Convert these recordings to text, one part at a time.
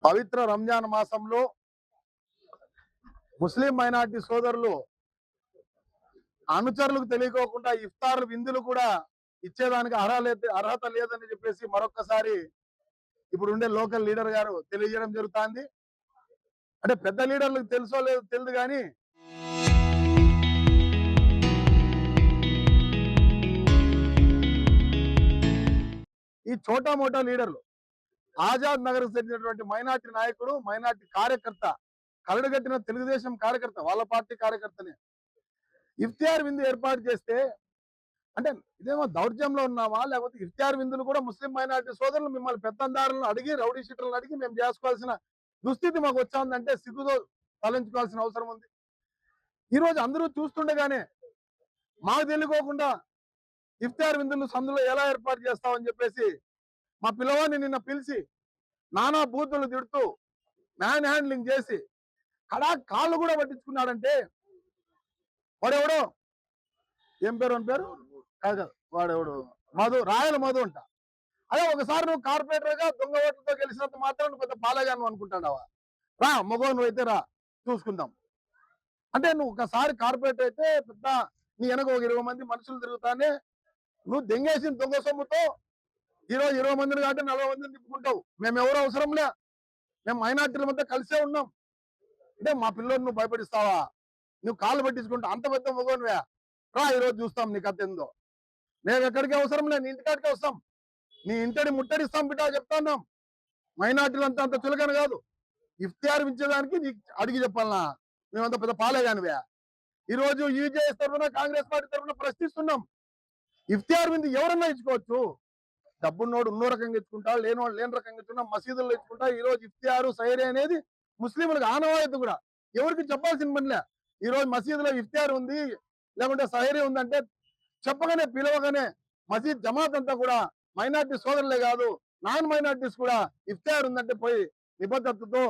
పవిత్ర రంజాన్ మాసంలో ముస్లిం మైనార్టీ సోదరులు అనుచరులకు తెలియకోకుండా ఇఫ్తార్ విందులు కూడా ఇచ్చేదానికి అర్హత లేదని చెప్పేసి మరొక్కసారి ఇప్పుడు ఉండే లోకల్ లీడర్ గారు తెలియజేయడం జరుగుతుంది. అంటే పెద్ద లీడర్లకు తెలుసో లేదో తెలియదు కానీ ఈ చోటా మోటా లీడర్లు ఆజాద్ నగర్ చెందినటువంటి మైనార్టీ నాయకుడు, మైనార్టీ కార్యకర్త, కరడుగట్టిన తెలుగుదేశం కార్యకర్త, వాళ్ళ పార్టీ కార్యకర్తనే ఇఫ్తియార్ విందు ఏర్పాటు చేస్తే అంటే ఇదేమో దౌర్జంలో ఉన్నామా, లేకపోతే ఇఫ్తియార్ విందులు కూడా ముస్లిం మైనార్టీ సోదరులు మిమ్మల్ని పెత్తందారులను అడిగి, రౌడీ షీటర్లను అడిగి మేము చేసుకోవాల్సిన దుస్థితి మాకు వచ్చిందంటే సిగ్గుతో తలంచుకోవాల్సిన అవసరం ఉంది. ఈ రోజు అందరూ చూస్తుండగానే మాకు తెలియకోకుండా ఇఫ్తియార్ విందులు సందులో ఎలా ఏర్పాటు చేస్తామని చెప్పేసి మా పిల్లవాడిని నిన్న పిలిచి నానా బూతులు తిడుతూ మ్యాన్ హ్యాండ్లింగ్ చేసి కాళ్ళు కూడా పట్టించుకున్నాడంటే వాడెవడో ఏం పేరు అని పేరు కాదు, వాడెవడు మధు, రాయల మధు అంట. అదే ఒకసారి నువ్వు కార్పొరేటర్ గా దొంగ ఓట్లతో గెలిచినంత మాత్రం నువ్వు పెద్ద పాలగాను అనుకుంటాడావా? రా మగో నువ్వు అయితే రా చూసుకుందాం అంటే నువ్వు ఒకసారి కార్పొరేటర్ అయితే పెద్ద నీ వెనక ఒక 20 మంది మనుషులు తిరుగుతానే నువ్వు దెంగేసిన దొంగ సొమ్ముతో ఈరోజు 20 మందిని కాబట్టి 40 మందిని తిప్పుకుంటావు. మేము ఎవరు అవసరంలే, మేము మైనార్టీల మధ్య కలిసే ఉన్నాం అంటే మా పిల్లలు నువ్వు భయపడిస్తావా? నువ్వు కాళ్ళు పట్టించుకుంటా అంత పెద్ద మగోనివే రా ఈరోజు చూస్తాం నీ కథ ఏందో. మేము ఎక్కడికి అవసరం లే, నీ ఇంటికాడికే వస్తాం, నీ ఇంటిని ముట్టడిస్తాం బిడ్డ చెప్తాన్నాం. మైనార్టీలు అంతా అంత చులకన కాదు, ఇఫ్తియార్ ఇచ్చేదానికి నీకు అడిగి చెప్పాలనా? మేమంత పెద్ద పాలే కానివే. ఈ రోజు యూజేఎస్ తరఫున, కాంగ్రెస్ పార్టీ తరఫున ప్రశ్నిస్తున్నాం. ఇఫ్తియార్ విందు ఎవరన్నా ఇచ్చుకోవచ్చు, డబ్బున్నోడు ఉన్నో రకంగా ఇచ్చుకుంటా, లేనోడు లేని రకంగా ఇచ్చుకున్నా, మసీదుల్లో ఇచ్చుకుంటా. ఈ రోజు ఇఫ్తియారు సైరీ అనేది ముస్లింలకు ఆనవాయితీ కూడా, ఎవరికి చెప్పాల్సిన పనిలే. ఈ రోజు మసీదులో ఇఫ్తియార్ ఉంది లేకుంటే సైరీ ఉందంటే చెప్పగానే పిలవగానే మసీద్ జమాత్ అంతా కూడా మైనార్టీ సోదరులే కాదు నాన్ మైనార్టీస్ కూడా ఇఫ్తియార్ ఉందంటే పోయి నిబద్ధతతో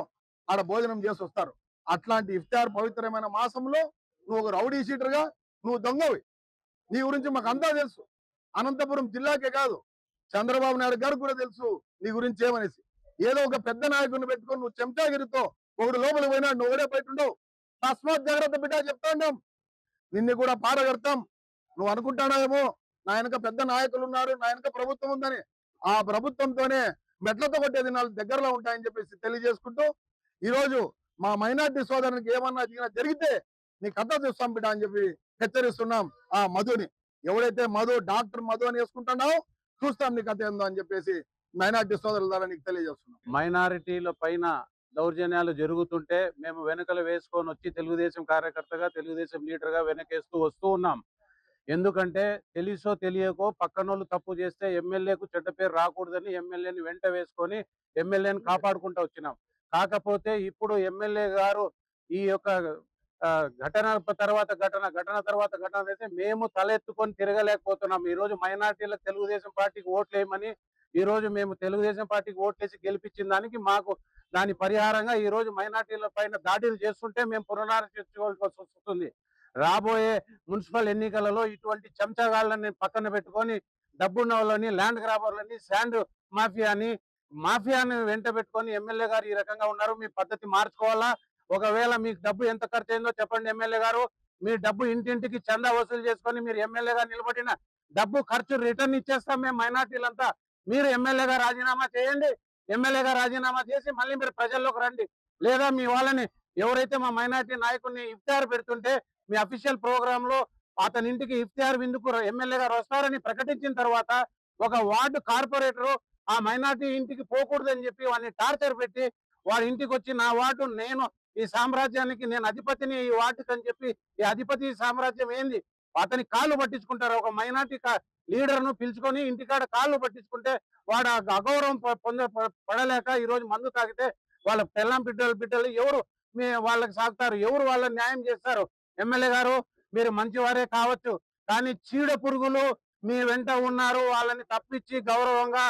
ఆడ భోజనం చేసి వస్తారు. అట్లాంటి ఇఫ్తియార్ పవిత్రమైన మాసంలో నువ్వు ఒక రౌడీ షీటర్ గా నువ్వు దొంగవి. నీ గురించి మాకు అంతా తెలుసు, అనంతపురం జిల్లాకే కాదు చంద్రబాబు నాయుడు గారికి కూడా తెలుసు నీ గురించి ఏమనేసి. ఏదో ఒక పెద్ద నాయకుడిని పెట్టుకొని నువ్వు చెంచాగిరితో ఒకడు లోపలికి పోయినా నువ్వు ఒకడే బయట ఉండవు. తస్మాత్ జాగ్రత్త బిడ్డ చెప్తాండం, నిన్ను కూడా పారగడతాం. నువ్వు అనుకుంటానేమో నా వెనక పెద్ద నాయకులు ఉన్నారు, నా వెనక ప్రభుత్వం ఉందని. ఆ ప్రభుత్వంతోనే మెట్లతో కొట్టే దినాలు దగ్గరలో ఉంటాయని చెప్పేసి తెలియజేసుకుంటూ ఈ రోజు మా మైనార్టీ సోదరునికి ఏమన్నా జరిగితే నీ కథ చూస్తాం బిడ్డ అని చెప్పి హెచ్చరిస్తున్నాం. ఆ మధుని ఎవడైతే డాక్టర్ మధు అని వేసుకుంటున్నావు చూస్తాం నీ కథ ఏందో అని చెప్పేసి మైనార్టీ సోదరుల ద్వారా నీకు తెలియజేస్తున్నాం. మైనారిటీల పైన దౌర్జన్యాలు జరుగుతుంటే మేము వెనకలు వేసుకొని వచ్చి తెలుగుదేశం కార్యకర్తగా, తెలుగుదేశం లీడర్గా వెనకేస్తూ వస్తూ ఉన్నాం. ఎందుకంటే తెలుసో తెలియకో పక్కనోళ్ళు తప్పు చేస్తే ఎమ్మెల్యేకు చెడ్డ పేరు రాకూడదని ఎమ్మెల్యేని వెంట వేసుకొని ఎమ్మెల్యేని కాపాడుకుంటూ వచ్చినాం. కాకపోతే ఇప్పుడు ఎమ్మెల్యే గారు ఈ యొక్క ఘటన తర్వాత ఘటన అయితే మేము తలెత్తుకొని తిరగలేకపోతున్నాం. ఈ రోజు మైనార్టీలకు తెలుగుదేశం పార్టీకి ఓట్లేయమని ఈ రోజు మేము తెలుగుదేశం పార్టీకి ఓట్లేసి గెలిపించిన దానికి మాకు దాని పరిహారంగా ఈ రోజు మైనార్టీల పైన దాడులు చేస్తుంటే మేము పునరాలోచించుకోవాల్సి వస్తుంది. రాబోయే మున్సిపల్ ఎన్నికలలో ఇటువంటి చెంచగాళ్ళని పక్కన పెట్టుకొని డబ్బున్న వాళ్ళని, ల్యాండ్ గ్రాబర్లని, శాండ్ మాఫియాని వెంట పెట్టుకొని ఎమ్మెల్యే గారు ఈ రకంగా ఉన్నారు. మీ పద్ధతి మార్చుకోవాలా? ఒకవేళ మీకు డబ్బు ఎంత ఖర్చు అయిందో చెప్పండి ఎమ్మెల్యే గారు. మీ డబ్బు ఇంటింటికి చందా వసూలు చేసుకొని మీరు ఎమ్మెల్యేగా నిలబడిన డబ్బు ఖర్చు రిటర్న్ ఇచ్చేస్తాం మేము మైనార్టీలంతా. మీరు ఎమ్మెల్యేగా రాజీనామా చేయండి. ఎమ్మెల్యేగా రాజీనామా చేసి మళ్ళీ మీరు ప్రజల్లోకి రండి. లేదా మీ వాళ్ళని ఎవరైతే మా మైనార్టీ నాయకుడిని ఇఫ్తియార్ పెడుతుంటే మీ అఫీషియల్ ప్రోగ్రామ్ లో అతని ఇంటికి ఇఫ్తియార్ విందుకు ఎమ్మెల్యే గారు వస్తారని ప్రకటించిన తర్వాత ఒక వార్డు కార్పొరేటర్ ఆ మైనార్టీ ఇంటికి పోకూడదని చెప్పి వాడిని టార్చర్ పెట్టి వాడి ఇంటికి వచ్చి నా వార్డు నేను ఈ సామ్రాజ్యానికి నేను అధిపతిని ఈ వార్డుకి అని చెప్పి ఈ అధిపతి సామ్రాజ్యం ఏంది అతని కాళ్ళు పట్టించుకుంటారు. ఒక మైనార్టీ లీడర్ ను పిలుచుకొని ఇంటికాడ కాళ్ళు పట్టించుకుంటే వాడు అగౌరవం పడలేక ఈ రోజు మందు తాగితే వాళ్ళ పెళ్ళాం బిడ్డలు ఎవరు వాళ్ళకి సాగుతారు? ఎవరు వాళ్ళ న్యాయం చేస్తారు? ఎమ్మెల్యే గారు మీరు మంచివారే కావచ్చు, కానీ చీడ పురుగులు మీ వెంట ఉన్నారు. వాళ్ళని తప్పించి గౌరవంగా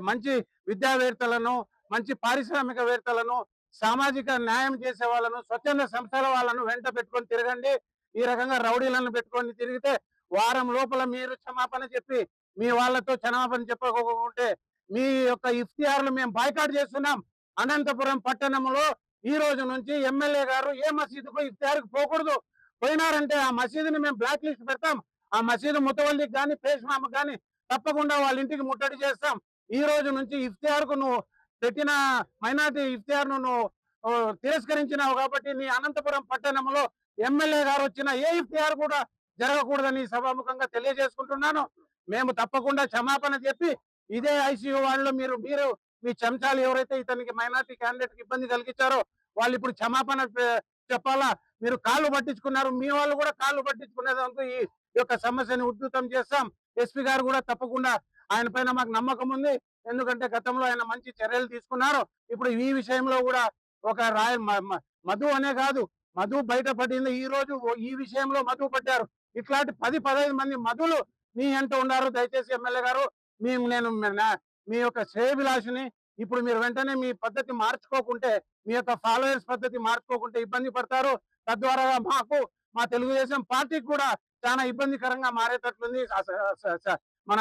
మంచి విద్యావేత్తలను, మంచి పారిశ్రామికవేత్తలను, సామాజిక న్యాయం చేసే వాళ్ళను, స్వచ్ఛంద సంస్థల వాళ్ళను వెంట పెట్టుకొని తిరగండి. ఈ రకంగా రౌడీలను పెట్టుకొని తిరిగితే వారం లోపల మీరు క్షమాపణ చెప్పి మీ వాళ్ళతో క్షమాపణ చెప్పకుంటే మీ యొక్క ఇఫ్తియార్లు మేము బాయ్కాట్ చేస్తున్నాం. అనంతపురం పట్టణంలో ఈ రోజు నుంచి ఎమ్మెల్యే గారు ఏ మసీదుకు ఇఫ్తార్కి పోకూడదు. పోయినారంటే ఆ మసీదుని మేము బ్లాక్ లిస్ట్ పెడతాం. ఆ మసీదు ముతవల్లికి కానీ పేష్మామకు కానీ తప్పకుండా వాళ్ళ ఇంటికి ముట్టడి చేస్తాం. ఈ రోజు నుంచి ఇఫ్తార్కు నువ్వు పెట్టిన మైనార్టీ ఇఫ్తార్ను నువ్వు తిరస్కరించినావు కాబట్టి నీ అనంతపురం పట్టణంలో ఎమ్మెల్యే గారు వచ్చిన ఏ ఇఫ్తార్ కూడా జరగకూడదని సభాముఖంగా తెలియజేసుకుంటున్నాను. మేము తప్పకుండా క్షమాపణ చెప్పి ఇదే ఐసీయూ వాళ్ళు మీరు మీ చెంచాలు ఎవరైతే ఇతనికి మైనార్టీ క్యాండిడేట్ కి ఇబ్బంది కలిగించారో వాళ్ళు ఇప్పుడు క్షమాపణ చెప్పాలా. మీరు కాళ్ళు పట్టించుకున్నారు, మీ వాళ్ళు కూడా కాళ్ళు పట్టించుకునేదానికి ఈ యొక్క సమస్యని ఉధృతం చేస్తాం. ఎస్పీ గారు కూడా తప్పకుండా ఆయన పైన మాకు నమ్మకం ఉంది. ఎందుకంటే గతంలో ఆయన మంచి చర్యలు తీసుకున్నారు. ఇప్పుడు ఈ విషయంలో కూడా ఒక మధు అనే కాదు, మధు బయటపడింది ఈ రోజు. ఈ విషయంలో మధు పడ్డారు. ఇట్లాంటి 10-15 మంది మధులు మీ అంటూ ఉన్నారు. దయచేసి ఎమ్మెల్యే గారు నేను మీ యొక్క శ్రేయభిలాషిని. ఇప్పుడు మీరు వెంటనే మీ పద్ధతి మార్చుకోకుంటే, మీ యొక్క ఫాలోయర్స్ పద్ధతి మార్చుకోకుంటే ఇబ్బంది పడతారు. తద్వారా మాకు మా తెలుగుదేశం పార్టీకి కూడా చాలా ఇబ్బందికరంగా మారేటట్లుంది మన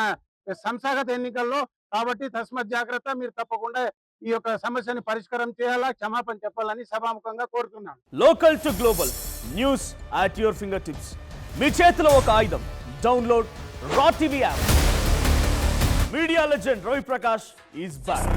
సంస్థాగత ఎన్నికల్లో. కాబట్టి తస్మత్ జాగ్రత్త. మీరు తప్పకుండా ఈ యొక్క సమస్యని పరిష్కారం చేయాలా, క్షమాపణ చెప్పాలని సభాముఖంగా కోరుతున్నాను. Local to global news at your finger tips. మీ చేతిలో ఒక ఆయుధం. Download R TV app. Media legend Ravi Prakash is back.